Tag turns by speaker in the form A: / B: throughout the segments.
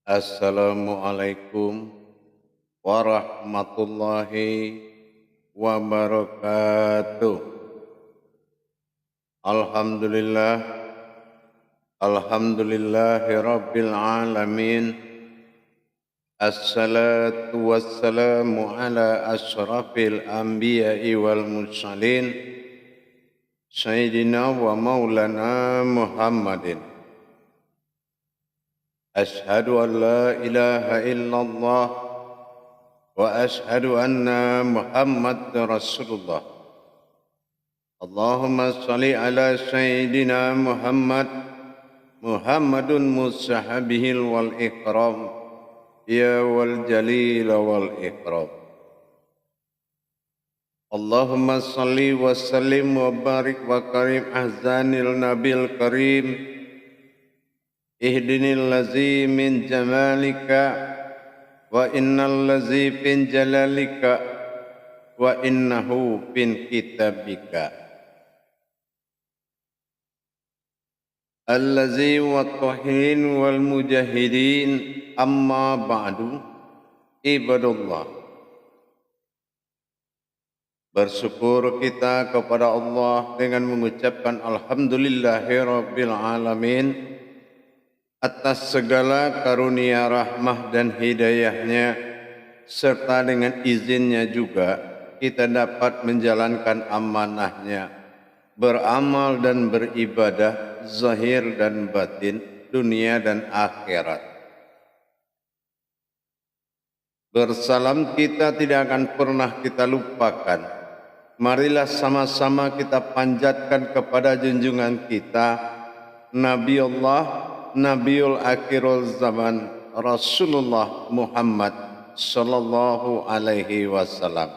A: Assalamualaikum warahmatullahi wabarakatuh. Alhamdulillah, alhamdulillahi rabbil alamin. Assalatu wassalamu ala ashrafil anbiya'i wal mursalin Sayyidina wa maulana Muhammadin. Ashhadu an la ilaha illallah wa ashhadu anna Muhammad Rasulullah. Allahumma salli ala Sayyidina Muhammadun musahabihil wal ikram ya wal jalil wal ikram. Allahumma salli wa sallim wa barik wa karim ahzanil nabil karim. Ihdinil lazi min jamalika wa innal lazi fin jalalika wa innahu fin kitabika. Allazi wa tuhin wal mujahidin amma ba'du ibadullah. Bersyukur kita kepada Allah dengan mengucapkan alhamdulillahi rabbil alamin atas segala karunia rahmah dan hidayahnya, serta dengan izinnya juga kita dapat menjalankan amanahnya, beramal dan beribadah zahir dan batin, dunia dan akhirat. Bersalam kita tidak akan pernah kita lupakan. Marilah sama-sama kita panjatkan kepada junjungan kita, Nabi Allah, Nabiul Akhirul Zaman, Rasulullah Muhammad sallallahu alaihi wasallam.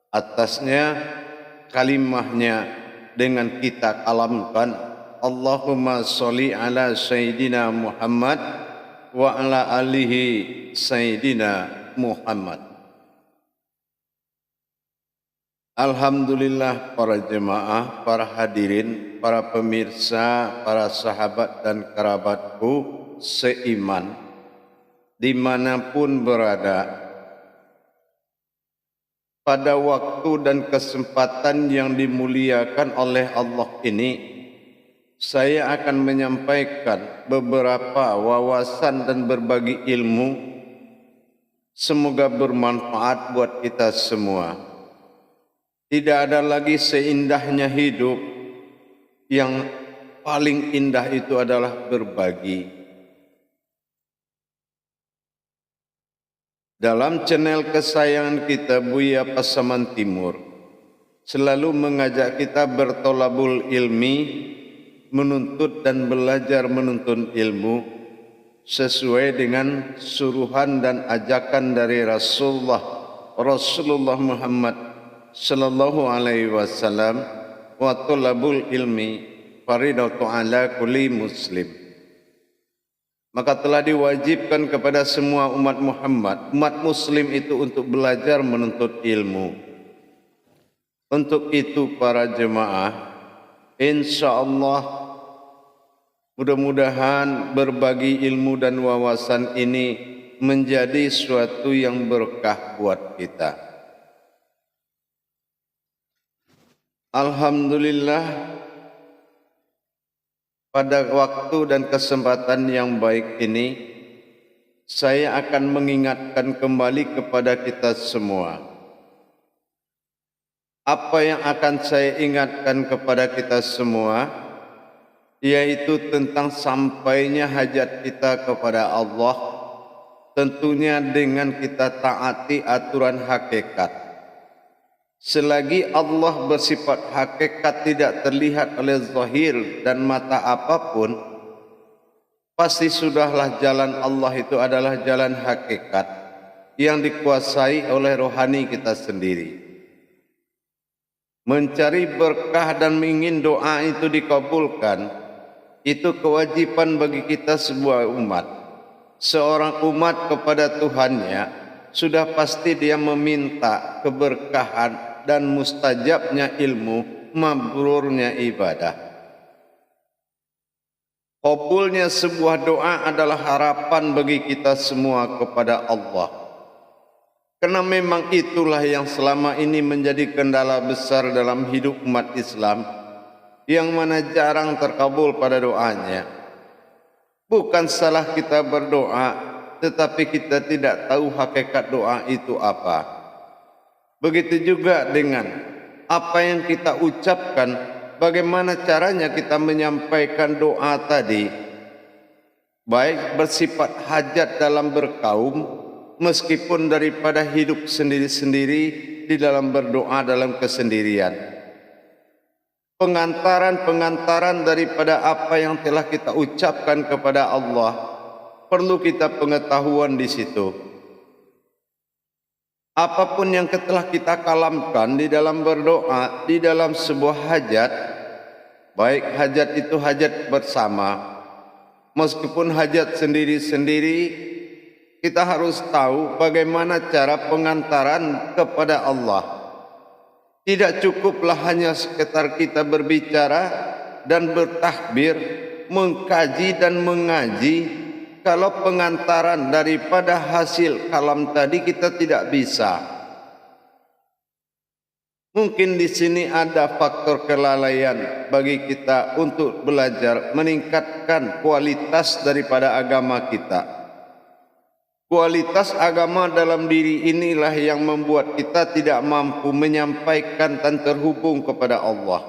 A: Atasnya kalimahnya dengan kita kalamkan, Allahumma sholli ala Sayyidina Muhammad wa ala alihi Sayyidina Muhammad. Alhamdulillah para jemaah, para hadirin, para pemirsa, para sahabat dan kerabatku seiman dimanapun berada. Pada waktu dan kesempatan yang dimuliakan oleh Allah ini, saya akan menyampaikan beberapa wawasan dan berbagi ilmu. Semoga bermanfaat buat kita semua. Tidak ada lagi seindahnya hidup. Yang paling indah itu adalah berbagi. Dalam channel kesayangan kita, Buya Pasaman Timur, selalu mengajak kita bertolabul ilmi, menuntut dan belajar menuntut ilmu sesuai dengan suruhan dan ajakan dari Rasulullah Muhammad sallallahu alaihi wasallam, wa thalabul ilmi faridatu ala kulli muslim. Maka telah diwajibkan kepada semua umat Muhammad, umat muslim itu untuk belajar menuntut ilmu. Untuk itu para jemaah, insyaallah mudah-mudahan berbagi ilmu dan wawasan ini menjadi suatu yang berkah buat kita. Alhamdulillah, pada waktu dan kesempatan yang baik ini, saya akan mengingatkan kembali kepada kita semua. Apa yang akan saya ingatkan kepada kita semua, yaitu tentang sampainya hajat kita kepada Allah, tentunya dengan kita taati aturan hakikat. Selagi Allah bersifat hakikat tidak terlihat oleh zahir dan mata apapun, pasti sudahlah jalan Allah itu adalah jalan hakikat yang dikuasai oleh rohani kita sendiri. Mencari berkah dan ingin doa itu dikabulkan, itu kewajiban bagi kita sebuah umat. Seorang umat kepada Tuhannya, sudah pasti dia meminta keberkahan dan mustajabnya ilmu, mabrurnya ibadah. Qabulnya sebuah doa adalah harapan bagi kita semua kepada Allah. Karena memang itulah yang selama ini menjadi kendala besar dalam hidup umat Islam, yang mana jarang terkabul pada doanya. Bukan salah kita berdoa, tetapi kita tidak tahu hakikat doa itu apa. Begitu juga dengan apa yang kita ucapkan, bagaimana caranya kita menyampaikan doa tadi, baik bersifat hajat dalam berkaum, meskipun daripada hidup sendiri-sendiri di dalam berdoa dalam kesendirian. Pengantaran-pengantaran daripada apa yang telah kita ucapkan kepada Allah, perlu kita pengetahuan di situ. Apapun yang telah kita kalamkan di dalam berdoa, di dalam sebuah hajat, baik hajat itu hajat bersama, meskipun hajat sendiri-sendiri, kita harus tahu bagaimana cara pengantaran kepada Allah. Tidak cukuplah hanya sekedar kita berbicara dan bertakbir, mengkaji dan mengaji, kalau pengantaran daripada hasil kalam tadi kita tidak bisa. Mungkin di sini ada faktor kelalaian bagi kita untuk belajar meningkatkan kualitas daripada agama kita. Kualitas agama dalam diri inilah yang membuat kita tidak mampu menyampaikan dan terhubung kepada Allah.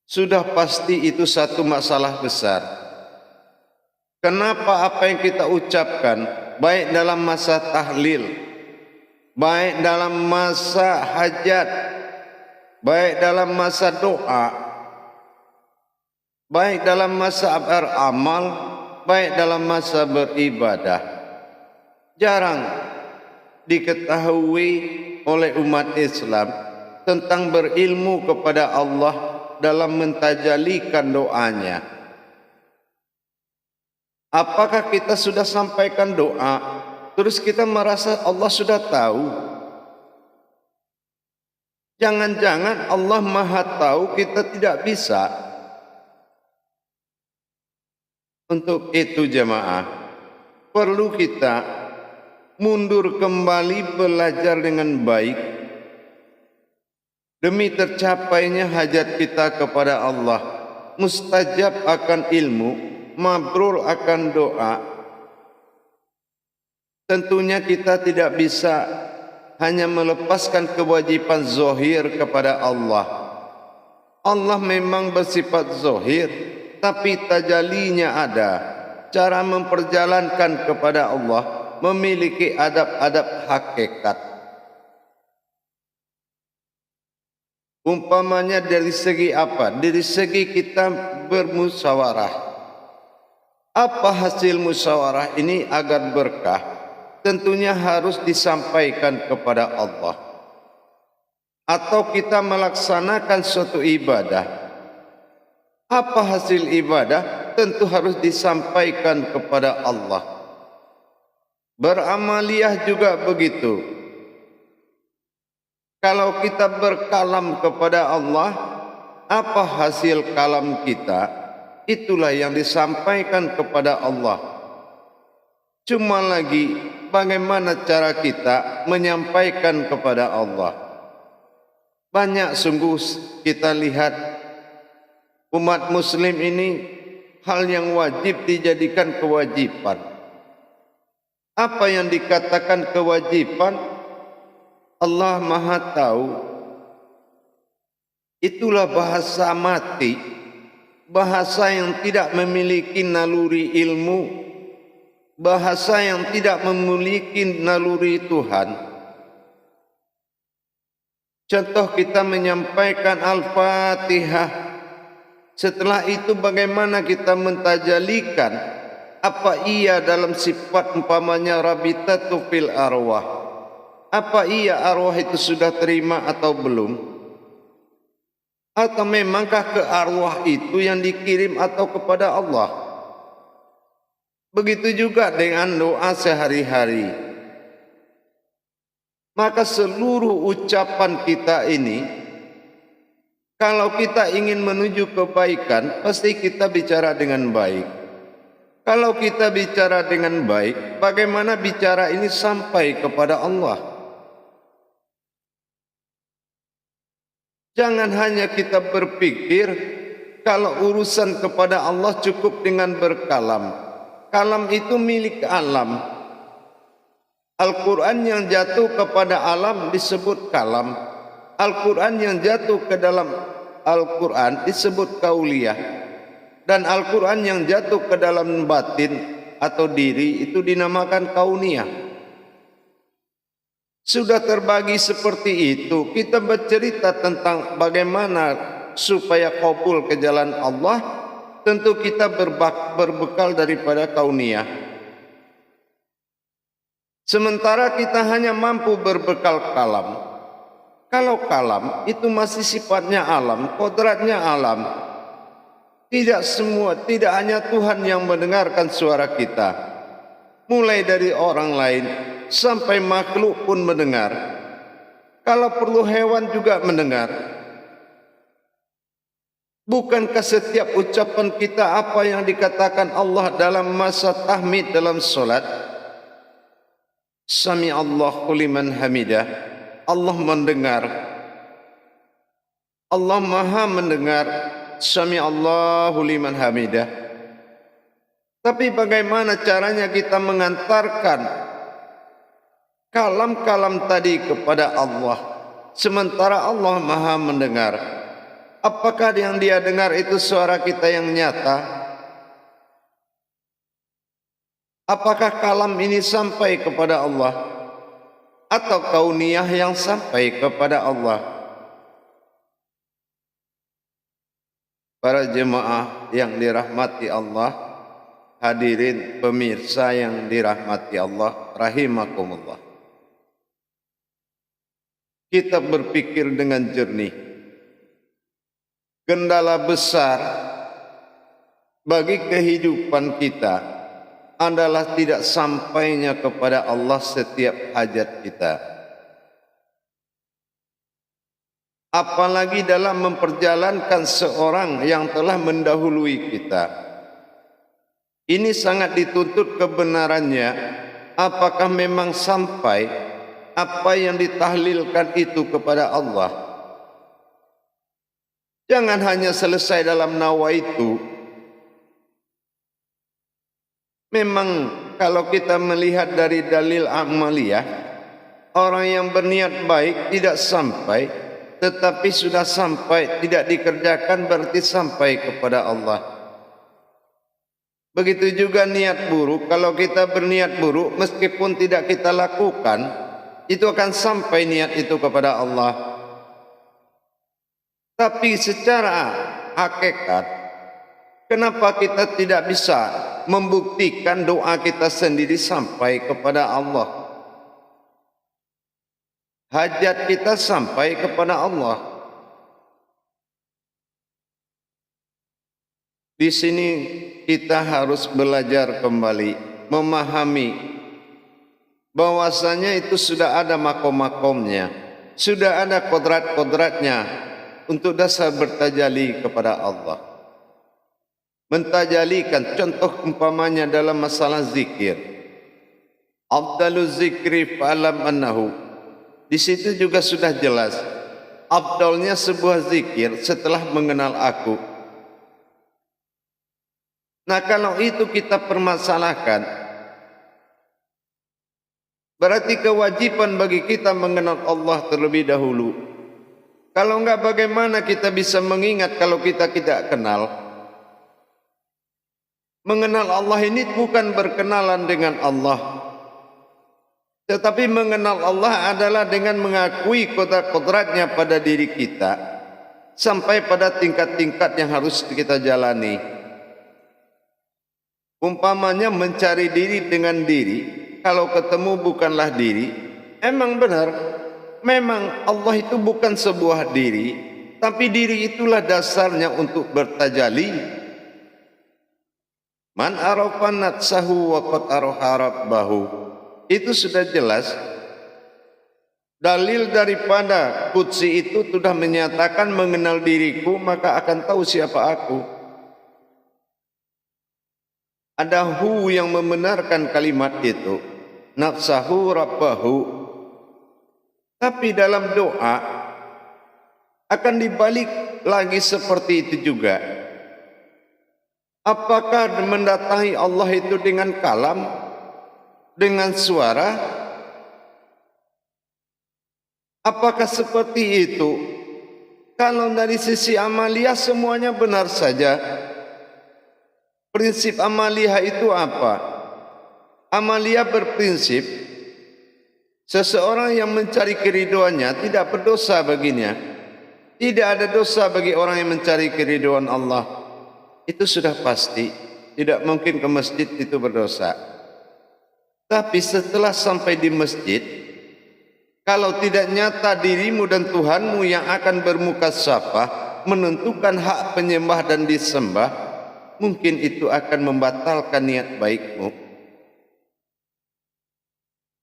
A: Sudah pasti itu satu masalah besar. Kenapa apa yang kita ucapkan, baik dalam masa tahlil, baik dalam masa hajat, baik dalam masa doa, baik dalam masa beramal, baik dalam masa beribadah, jarang diketahui oleh umat Islam tentang berilmu kepada Allah dalam mentajalikan doanya. Apakah kita sudah sampaikan doa, terus kita merasa Allah sudah tahu? Jangan-jangan Allah Maha tahu, kita tidak bisa. Untuk itu jemaah, perlu kita mundur kembali belajar dengan baik demi tercapainya hajat kita kepada Allah, mustajab akan ilmu, mabrur akan doa. Tentunya kita tidak bisa hanya melepaskan kewajiban zahir kepada Allah. Allah memang bersifat zahir, tapi tajalinya ada. Cara memperjalankan kepada Allah memiliki adab-adab hakikat. Umpamanya dari segi apa? Dari segi kita bermusyawarah. Apa hasil musyawarah ini agar berkah? Tentunya harus disampaikan kepada Allah. Atau kita melaksanakan suatu ibadah. Apa hasil ibadah? Tentu harus disampaikan kepada Allah. Beramaliyah juga begitu. Kalau kita berkalam kepada Allah, apa hasil kalam kita? Itulah yang disampaikan kepada Allah. Cuma lagi bagaimana cara kita menyampaikan kepada Allah. Banyak sungguh kita lihat umat muslim ini hal yang wajib dijadikan kewajiban. Apa yang dikatakan kewajiban, Allah Maha tahu. Itulah bahasa mati, bahasa yang tidak memiliki naluri ilmu, bahasa yang tidak memiliki naluri Tuhan. Contoh kita menyampaikan Al-Fatihah. Setelah itu bagaimana kita mentajalikan apa iya dalam sifat umpamanya rabitatu fil arwah. Apa iya arwah itu sudah terima atau belum? Atau memangkah ke arwah itu yang dikirim atau kepada Allah? Begitu juga dengan doa sehari-hari. Maka seluruh ucapan kita ini Kalau kita ingin menuju kebaikan, pasti kita bicara dengan baik. Kalau kita bicara dengan baik, bagaimana bicara ini sampai kepada Allah? Jangan hanya kita berpikir kalau urusan kepada Allah cukup dengan berkalam. Kalam itu milik alam. Al-Quran yang jatuh kepada alam disebut kalam. Al-Quran yang jatuh ke dalam Al-Quran disebut kauliyah. Dan Al-Quran yang jatuh ke dalam batin atau diri itu dinamakan kauniyah. Sudah terbagi seperti itu, kita bercerita tentang bagaimana supaya qabul ke jalan Allah, tentu kita berbekal daripada kauniyah. Sementara kita hanya mampu berbekal kalam. Kalau kalam itu masih sifatnya alam, kodratnya alam. Tidak hanya Tuhan yang mendengarkan suara kita. Mulai dari orang lain sampai makhluk pun mendengar. Kalau perlu hewan juga mendengar. Bukankah setiap ucapan kita apa yang dikatakan Allah dalam masa tahmid dalam solat? Sami Allahu liman hamidah. Allah mendengar. Allah maha mendengar. Sami Allahu liman hamidah. Tapi bagaimana caranya kita mengantarkan kalam-kalam tadi kepada Allah, sementara Allah maha mendengar? Apakah yang dia dengar itu suara kita yang nyata? Apakah kalam ini sampai kepada Allah atau kauniyah yang sampai kepada Allah? Para jemaah yang dirahmati Allah, hadirin pemirsa yang dirahmati Allah rahimakumullah. Kita berpikir dengan jernih. Kendala besar bagi kehidupan kita adalah tidak sampainya kepada Allah setiap hajat kita. Apalagi dalam memperjalankan seorang yang telah mendahului kita. Ini sangat dituntut kebenarannya. Apakah memang sampai apa yang ditahlilkan itu kepada Allah? Jangan hanya selesai dalam nawaitu. Memang kalau kita melihat dari dalil amaliyah, orang yang berniat baik tidak sampai, tetapi sudah sampai, tidak dikerjakan berarti sampai kepada Allah. Begitu juga niat buruk, kalau kita berniat buruk meskipun tidak kita lakukan, itu akan sampai niat itu kepada Allah. Tapi secara hakikat, kenapa kita tidak bisa membuktikan doa kita sendiri sampai kepada Allah? Hajat kita sampai kepada Allah. Di sini kita harus belajar kembali, memahami bahwasanya itu sudah ada makom-makomnya, sudah ada kodrat-kodratnya untuk dasar bertajali kepada Allah. Mentajalikan, contoh umpamanya dalam masalah zikir. Afdaluz zikri fa'alam annahu. Di situ juga sudah jelas afdalnya sebuah zikir setelah mengenal aku. Nah, kalau itu kita permasalahkan, berarti kewajiban bagi kita mengenal Allah terlebih dahulu. Kalau enggak, bagaimana kita bisa mengingat kalau kita tidak kenal? Mengenal Allah ini bukan berkenalan dengan Allah, tetapi mengenal Allah adalah dengan mengakui kodrat-kodratnya pada diri kita, sampai pada tingkat-tingkat yang harus kita jalani. Umpamanya mencari diri dengan diri, kalau ketemu bukanlah diri. Emang benar, memang Allah itu bukan sebuah diri, tapi diri itulah dasarnya untuk bertajali. Man arafa nafsahu wa qad arafa rabbahu. Itu sudah jelas. Dalil daripada Qudsi itu sudah menyatakan mengenal diriku maka akan tahu siapa aku. Ada hu yang membenarkan kalimat itu, nafsahu rabbahu. Tapi dalam doa akan dibalik lagi seperti itu juga. Apakah mendatangi Allah itu dengan kalam, dengan suara? Apakah seperti itu? Kalau dari sisi amaliyah semuanya benar saja. Prinsip amaliyah itu apa? Amaliyah berprinsip seseorang yang mencari keriduannya tidak berdosa baginya. Tidak ada dosa bagi orang yang mencari keriduan Allah. Itu sudah pasti. Tidak mungkin ke masjid itu berdosa. Tapi setelah sampai di masjid, kalau tidak nyata dirimu dan Tuhanmu yang akan bermuka syafah menentukan hak penyembah dan disembah, mungkin itu akan membatalkan niat baikmu.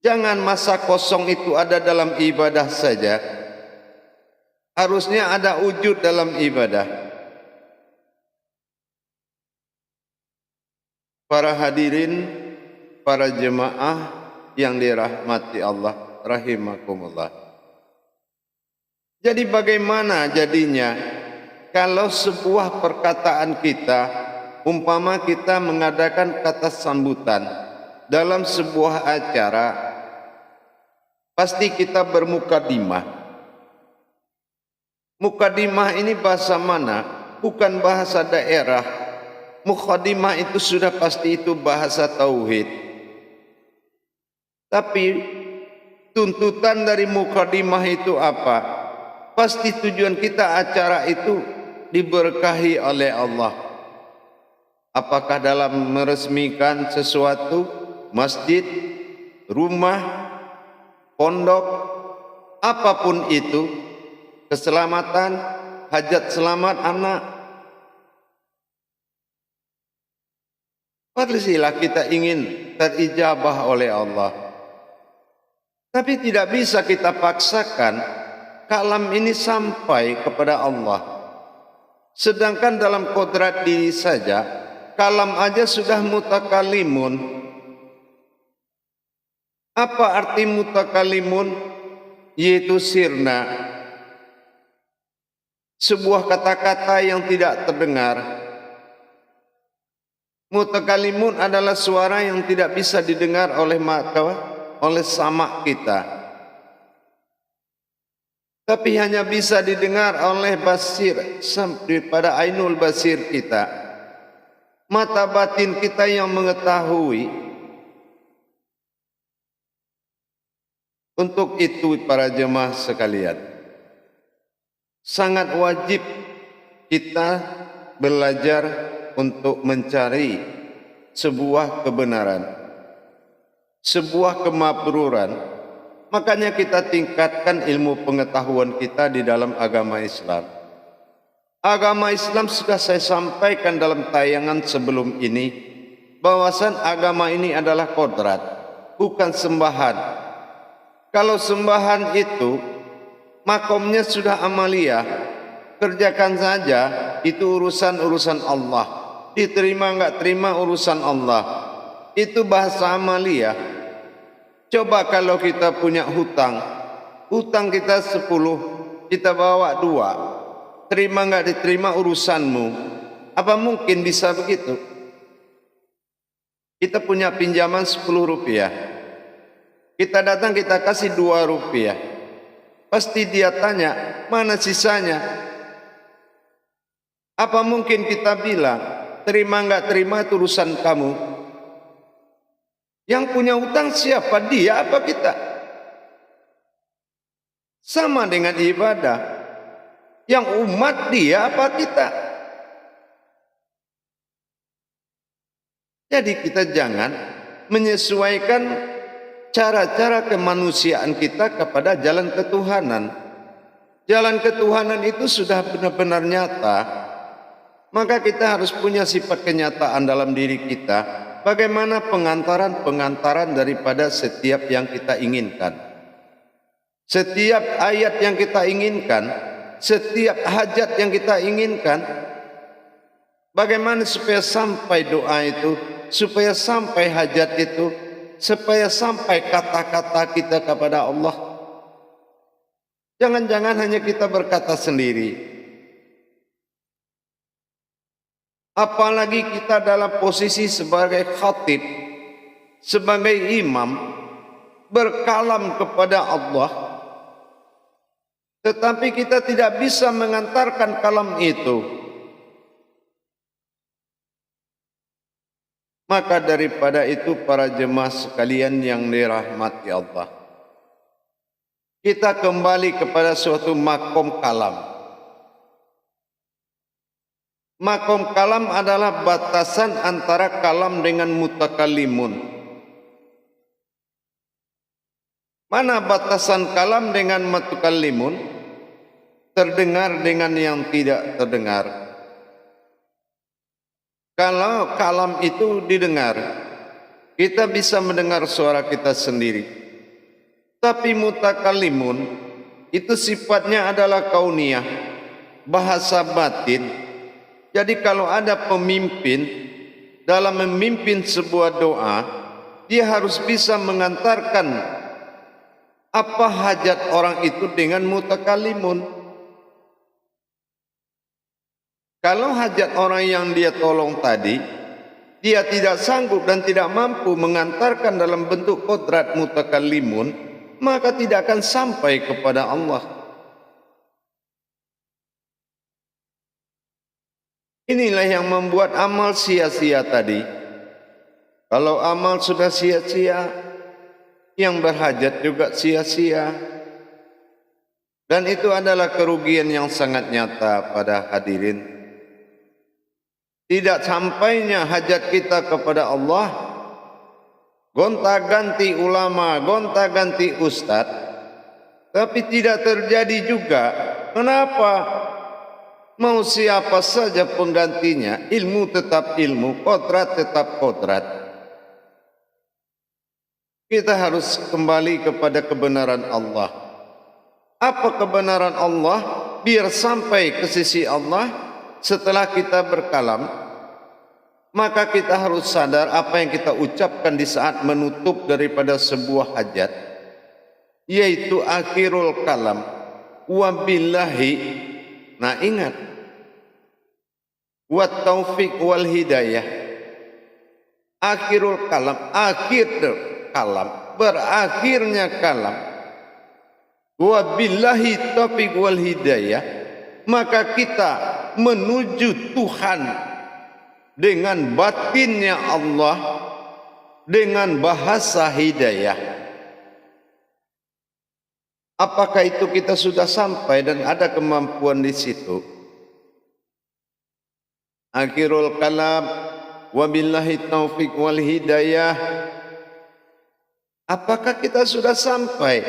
A: Jangan masa kosong itu ada dalam ibadah saja. Harusnya ada wujud dalam ibadah. Para hadirin, para jemaah yang dirahmati Allah rahimakumullah. Jadi bagaimana jadinya kalau sebuah perkataan kita, umpama kita mengadakan kata sambutan dalam sebuah acara, pasti kita bermukadimah. Mukadimah ini bahasa mana? Bukan bahasa daerah. Mukadimah itu sudah pasti itu bahasa tauhid. Tapi tuntutan dari mukadimah itu apa? Pasti tujuan kita acara itu diberkahi oleh Allah. Apakah dalam meresmikan sesuatu, masjid, rumah, pondok, apapun itu, keselamatan, hajat selamat anak. Pastilah kita ingin terijabah oleh Allah. Tapi tidak bisa kita paksakan kalam ini sampai kepada Allah. Sedangkan dalam kodrat diri saja, kalam aja sudah mutakalimun. Apa arti mutakalimun? Yaitu sirna. Sebuah kata-kata yang tidak terdengar. Mutakalimun adalah suara yang tidak bisa didengar oleh mata, oleh samak kita, tapi hanya bisa didengar oleh basir, sampai pada ainul basir kita, mata batin kita yang mengetahui. Untuk itu para jemaah sekalian, sangat wajib kita belajar untuk mencari sebuah kebenaran, sebuah kemabruran. Makanya kita tingkatkan ilmu pengetahuan kita di dalam agama Islam. Agama Islam sudah saya sampaikan dalam tayangan sebelum ini, bahwasan agama ini adalah kodrat, bukan sembahan. Kalau sembahan itu makomnya sudah amaliyah, kerjakan saja, itu urusan Allah. Diterima enggak terima urusan Allah. Itu bahasa amaliyah. Coba kalau kita punya hutang, hutang kita 10, kita bawa 2, terima enggak diterima urusanmu. Apa mungkin bisa begitu? Kita punya pinjaman 10 rupiah, kita datang kita kasih 2 rupiah, pasti dia tanya mana sisanya. Apa mungkin kita bilang terima enggak terima itu urusan kamu? Yang punya hutang siapa? Dia apa kita? Sama dengan ibadah. Yang umat dia apa kita? Jadi kita jangan menyesuaikan cara-cara kemanusiaan kita kepada jalan ketuhanan. Jalan ketuhanan itu sudah benar-benar nyata. Maka kita harus punya sifat kenyataan dalam diri kita. Bagaimana pengantaran-pengantaran daripada setiap yang kita inginkan. Setiap ayat yang kita inginkan, setiap hajat yang kita inginkan, bagaimana supaya sampai doa itu, supaya sampai hajat itu, supaya sampai kata-kata kita kepada Allah. Jangan-jangan hanya kita berkata sendiri. Apalagi kita dalam posisi sebagai khatib, sebagai imam, berkalam kepada Allah, tetapi kita tidak bisa mengantarkan kalam itu. Maka daripada itu para jemaah sekalian yang dirahmati Allah, kita kembali kepada suatu makom kalam. Makom kalam adalah batasan antara kalam dengan mutakallimun. Mana batasan kalam dengan mutakallimun? Terdengar dengan yang tidak terdengar. Kalau kalam itu didengar, kita bisa mendengar suara kita sendiri. Tapi mutakallimun itu sifatnya adalah kauniyah, bahasa batin. Jadi kalau ada pemimpin dalam memimpin sebuah doa, dia harus bisa mengantarkan apa hajat orang itu dengan mutakallimun. Kalau hajat orang yang dia tolong tadi, dia tidak sanggup dan tidak mampu mengantarkan dalam bentuk kodrat mutakallimun, maka tidak akan sampai kepada Allah. Inilah yang membuat amal sia-sia tadi. Kalau amal sudah sia-sia, yang berhajat juga sia-sia. Dan itu adalah kerugian yang sangat nyata pada hadirin. Tidak sampainya hajat kita kepada Allah, gonta-ganti ulama, gonta-ganti ustaz, tapi tidak terjadi juga. Kenapa? Mau siapa saja penggantinya, ilmu tetap ilmu, kodrat tetap kodrat. Kita harus kembali kepada kebenaran Allah. Apa kebenaran Allah? Biar sampai ke sisi Allah setelah kita berkalam, maka kita harus sadar apa yang kita ucapkan di saat menutup daripada sebuah hajat, yaitu akhirul kalam. Wabillahi. Nah ingat, wa taufiq wal hidayah. Akhirul kalam, akhir kalam, berakhirnya kalam. Wabillahi taufiq wal hidayah. Maka kita menuju Tuhan dengan batinnya Allah, dengan bahasa hidayah. Apakah itu kita sudah sampai dan ada kemampuan di situ? Akhirul kalam, wabillahi taufiq wal hidayah. Apakah kita sudah sampai?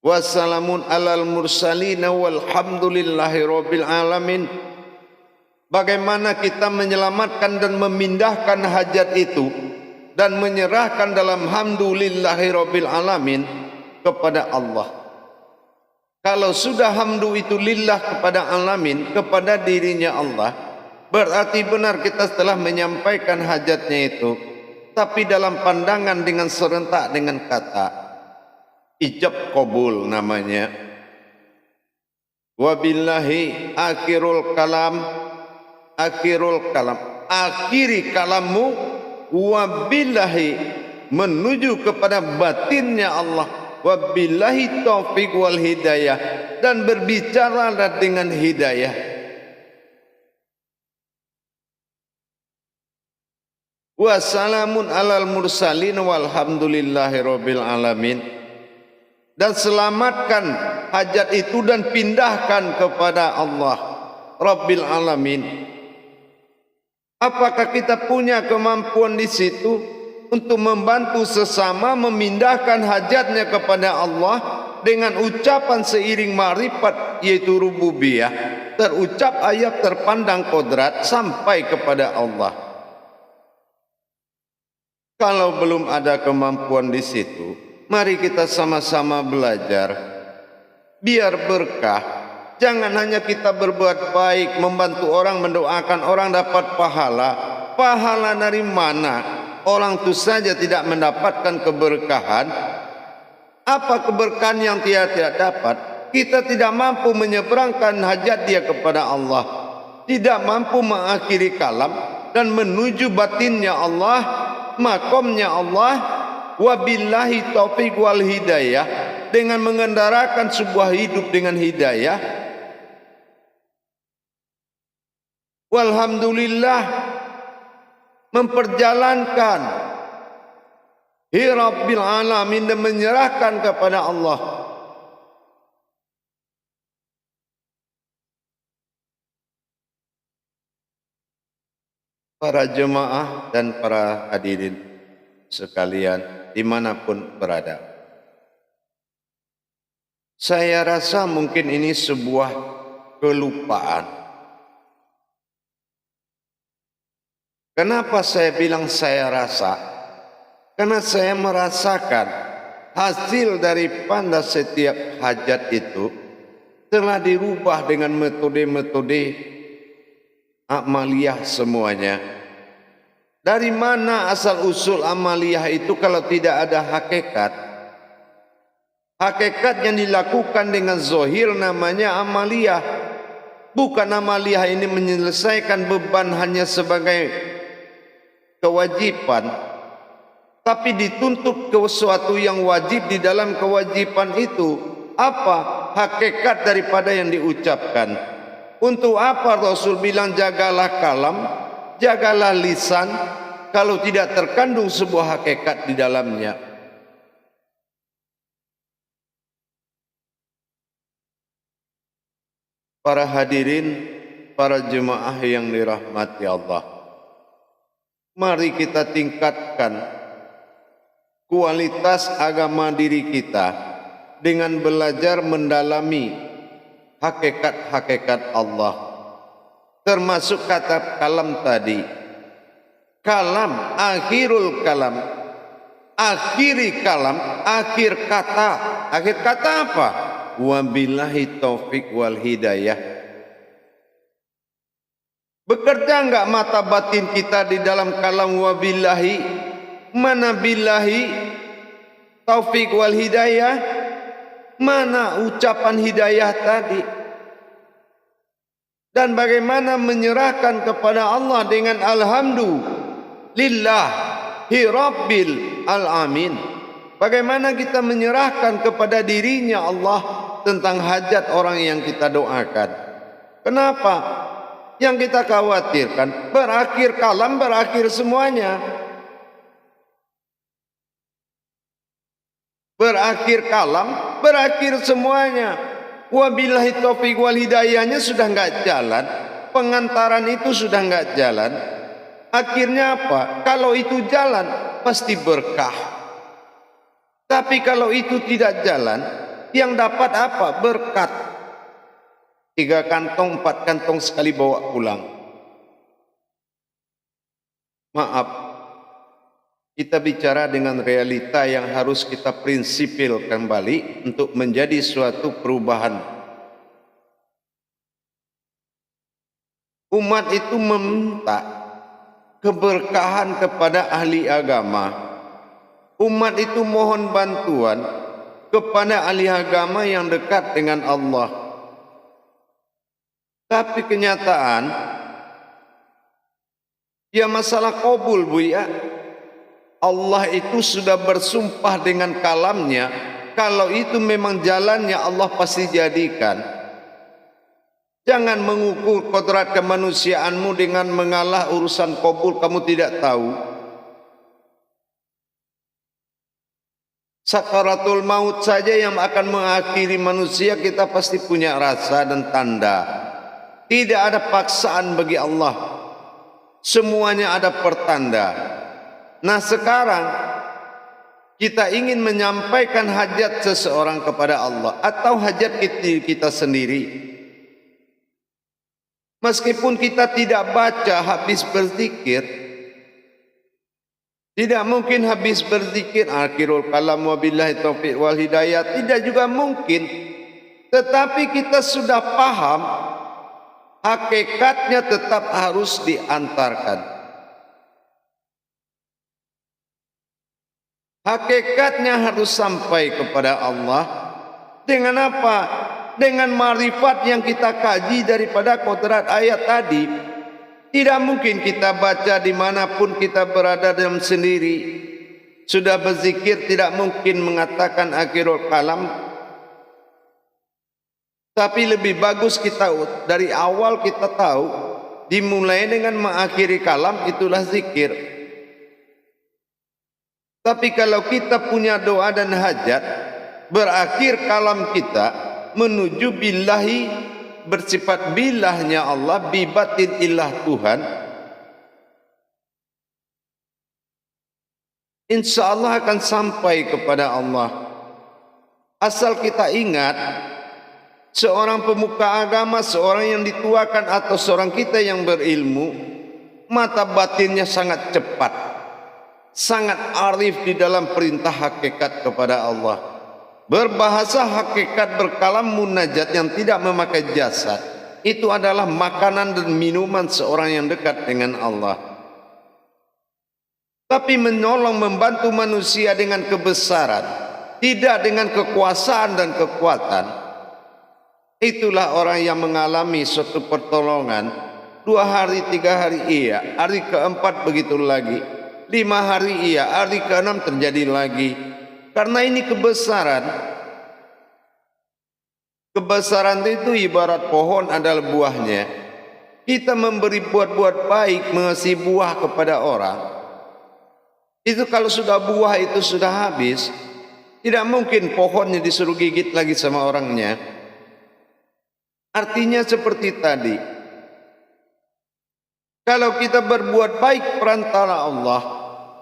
A: Wassalamun alal mursalin walhamdulillahi rabbil alamin. Bagaimana kita menyelamatkan dan memindahkan hajat itu dan menyerahkan dalam hamdulillahi rabbil alamin kepada Allah. Kalau sudah hamdu itu lillah kepada alamin, kepada dirinya Allah, berarti benar kita telah menyampaikan hajatnya itu. Tapi dalam pandangan dengan serentak dengan kata ijab qabul namanya. Wabillahi akhirul kalam, akhirul kalam, akhiri kalammu, wabillahi menuju kepada batinnya Allah, wabillahi taufiq wal hidayah, dan berbicara dengan hidayah. Wassalamun alal mursalin walhamdulillahi rabbil alamin. Dan selamatkan hajat itu dan pindahkan kepada Allah Rabbil Alamin. Apakah kita punya kemampuan di situ untuk membantu sesama memindahkan hajatnya kepada Allah dengan ucapan seiring ma'rifat yaitu rububiyah, terucap ayat terpandang kodrat sampai kepada Allah? Kalau belum ada kemampuan di situ, mari kita sama-sama belajar. Biar berkah. Jangan hanya kita berbuat baik, membantu orang, mendoakan orang dapat pahala. Pahala dari mana? Orang itu saja tidak mendapatkan keberkahan. Apa keberkahan yang dia tidak dapat? Kita tidak mampu menyeberangkan hajat dia kepada Allah, tidak mampu mengakhiri kalam dan menuju batinnya Allah, makomnya Allah. Wabillahi taufiq wal hidayah, dengan mengendarakan sebuah hidup dengan hidayah. Walhamdulillah, memperjalankan Rabbil alamin dan menyerahkan kepada Allah. Para jemaah dan para hadirin sekalian dimanapun berada, saya rasa mungkin ini sebuah kelupaan. Kenapa saya bilang saya rasa? Karena saya merasakan hasil daripada setiap hajat itu telah dirubah dengan metode-metode amaliyah semuanya. Dari mana asal usul amaliyah itu kalau tidak ada hakikat? Hakikat yang dilakukan dengan zohir namanya amaliyah. Bukan amaliyah ini menyelesaikan beban hanya sebagai kewajiban, tapi dituntut ke sesuatu yang wajib di dalam kewajiban itu. Apa hakikat daripada yang diucapkan? Untuk apa Rasul bilang jagalah kalam, jagalah lisan, kalau tidak terkandung sebuah hakikat di dalamnya? Para hadirin, para jemaah yang dirahmati Allah, mari kita tingkatkan kualitas agama diri kita dengan belajar mendalami hakikat-hakikat Allah. Termasuk kata kalam tadi. Kalam, akhirul kalam. Akhiri kalam, akhir kata. Akhir kata apa? Wabillahi taufiq wal hidayah. Bekerja enggak mata batin kita di dalam kalam wabillahi? Mana billahi taufiq wal hidayah? Mana ucapan hidayah tadi? Dan bagaimana menyerahkan kepada Allah dengan alhamdulillahi rabbil alamin? Bagaimana kita menyerahkan kepada dirinya Allah tentang hajat orang yang kita doakan? Kenapa? Yang kita khawatirkan berakhir kalam, berakhir semuanya. Berakhir kalam, berakhir semuanya. Wabillahi taufiq wal hidayahnya sudah enggak jalan, pengantaran itu sudah enggak jalan. Akhirnya apa? Kalau itu jalan pasti berkah. Tapi kalau itu tidak jalan, yang dapat apa? Berkat. 3 kantong, 4 kantong sekali bawa pulang. Maaf, kita bicara dengan realita yang harus kita prinsipil kembali untuk menjadi suatu perubahan. Umat itu meminta keberkahan kepada ahli agama. Umat itu mohon bantuan kepada ahli agama yang dekat dengan Allah. Tapi kenyataan, ya masalah qabul bu ya. Allah itu sudah bersumpah dengan kalamnya, kalau itu memang jalannya Allah pasti jadikan. Jangan mengukur kodrat kemanusiaanmu dengan mengalah urusan qabul kamu tidak tahu. Sakaratul maut saja yang akan mengakhiri manusia kita pasti punya rasa dan tanda. Tidak ada paksaan bagi Allah. Semuanya ada pertanda. Nah sekarang kita ingin menyampaikan hajat seseorang kepada Allah atau hajat kita sendiri. Meskipun kita tidak baca habis berzikir, Tidak mungkin habis berzikir akhirul kalam wabillahi taufiq wal hidayah, tidak juga mungkin. Tetapi kita sudah paham hakikatnya tetap harus diantarkan. Hakikatnya harus sampai kepada Allah. Dengan apa? Dengan marifat yang kita kaji daripada kodrat ayat tadi. Tidak mungkin kita baca dimanapun kita berada dalam sendiri. Sudah berzikir tidak mungkin mengatakan akhirul kalam. Tapi lebih bagus kita dari awal kita tahu. Dimulai dengan mengakhiri kalam itulah zikir. Tapi kalau kita punya doa dan hajat, berakhir kalam kita menuju billahi, bersifat billahnya Allah, bibatin ilah Tuhan, insya Allah akan sampai kepada Allah. Asal kita ingat, seorang pemuka agama, seorang yang dituakan atau seorang kita yang berilmu, mata batinnya sangat cepat, sangat arif di dalam perintah hakikat kepada Allah. Berbahasa hakikat, berkalam munajat yang tidak memakai jasad, itu adalah makanan dan minuman seorang yang dekat dengan Allah. Tapi menolong, membantu manusia dengan kebesaran, tidak dengan kekuasaan dan kekuatan, itulah orang yang mengalami suatu pertolongan. 2 hari, 3 hari iya, hari keempat begitu lagi, 5 hari iya, hari keenam terjadi lagi. Karena ini kebesaran. Kebesaran itu ibarat pohon adalah buahnya. Kita memberi buat-buat baik, mengasih buah kepada orang. Itu kalau sudah buah itu sudah habis, tidak mungkin pohonnya disuruh gigit lagi sama orangnya. Artinya seperti tadi. Kalau kita berbuat baik perantara Allah,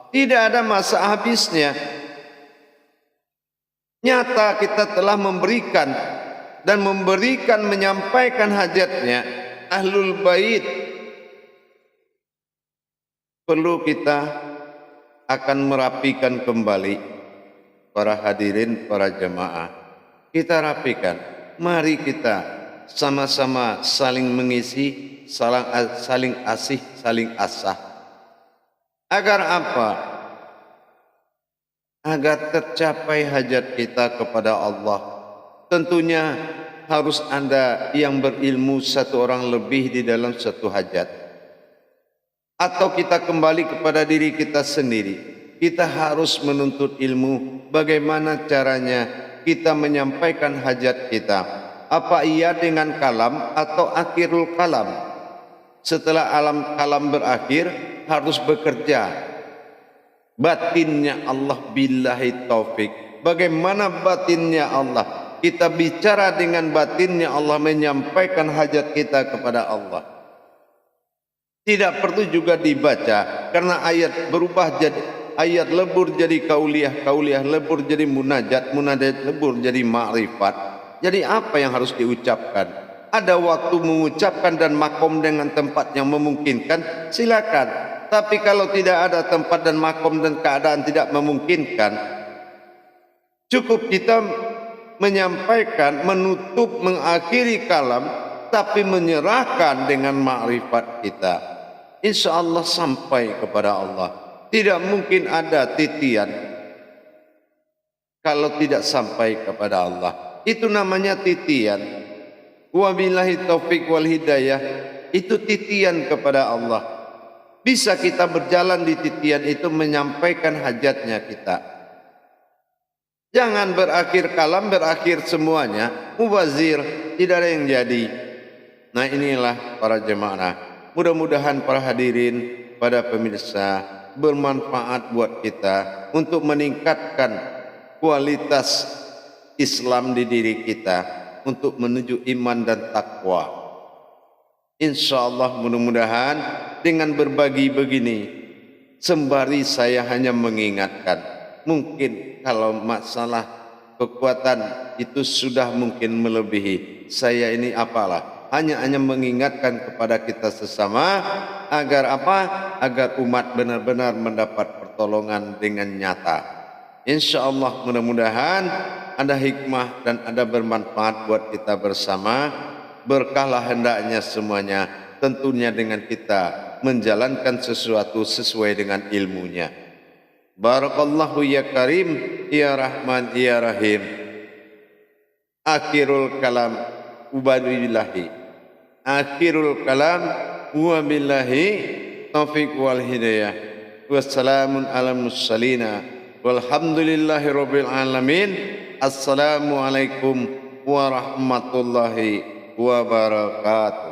A: tidak ada masa habisnya. Nyata kita telah memberikan dan menyampaikan hajatnya. Ahlul bait perlu kita akan merapikan kembali. Para hadirin, para jemaah, kita rapikan. Mari kita sama-sama saling mengisi, saling asih, saling asah. Agar apa? Agar tercapai hajat kita kepada Allah. Tentunya harus ada yang berilmu satu orang lebih di dalam satu hajat. Atau kita kembali kepada diri kita sendiri. Kita harus menuntut ilmu. Bagaimana caranya kita menyampaikan hajat kita? Apa iya dengan kalam atau akhirul kalam? Setelah alam kalam berakhir harus bekerja. Batinnya Allah billahi taufik. Bagaimana batinnya Allah? Kita bicara dengan batinnya Allah, menyampaikan hajat kita kepada Allah. Tidak perlu juga dibaca, karena ayat berubah jadi ayat lebur jadi kauliah, kauliah lebur jadi munajat, munajat lebur jadi ma'rifat. Jadi apa yang harus diucapkan? Ada waktu mengucapkan dan makom dengan tempat yang memungkinkan, silakan. Tapi kalau tidak ada tempat dan makom dan keadaan tidak memungkinkan, cukup kita menyampaikan, menutup, mengakhiri kalam, tapi menyerahkan dengan ma'rifat kita. Insya Allah sampai kepada Allah. Tidak mungkin ada titian kalau tidak sampai kepada Allah. Itu namanya titian. Wabillahi taufiq wal hidayah. Itu titian kepada Allah. Bisa kita berjalan di titian itu menyampaikan hajatnya kita. Jangan berakhir kalam, berakhir semuanya. Mubazir, tidak ada yang jadi. Nah inilah para jemaah. Mudah-mudahan para hadirin, pada pemirsa, bermanfaat buat kita untuk meningkatkan kualitas Islam di diri kita, untuk menuju iman dan takwa. Insya Allah mudah-mudahan dengan berbagi begini, sembari saya hanya mengingatkan. Mungkin kalau masalah kekuatan itu sudah mungkin melebihi. Saya ini apalah, hanya mengingatkan kepada kita sesama agar apa? Agar umat benar-benar mendapat pertolongan. pertolongan dengan nyata. InsyaAllah mudah-mudahan ada hikmah dan ada bermanfaat buat kita bersama. Berkahlah hendaknya semuanya, tentunya dengan kita menjalankan sesuatu sesuai dengan ilmunya. Barakallahu ya karim, ya rahman, ya rahim. Akhirul kalam ubadillahi. Akhirul kalam wabillahi taufiq wal hidayah. Wassalamun ala mursalina walhamdulillahi rabbil alamin. Assalamualaikum warahmatullahi wabarakatuh.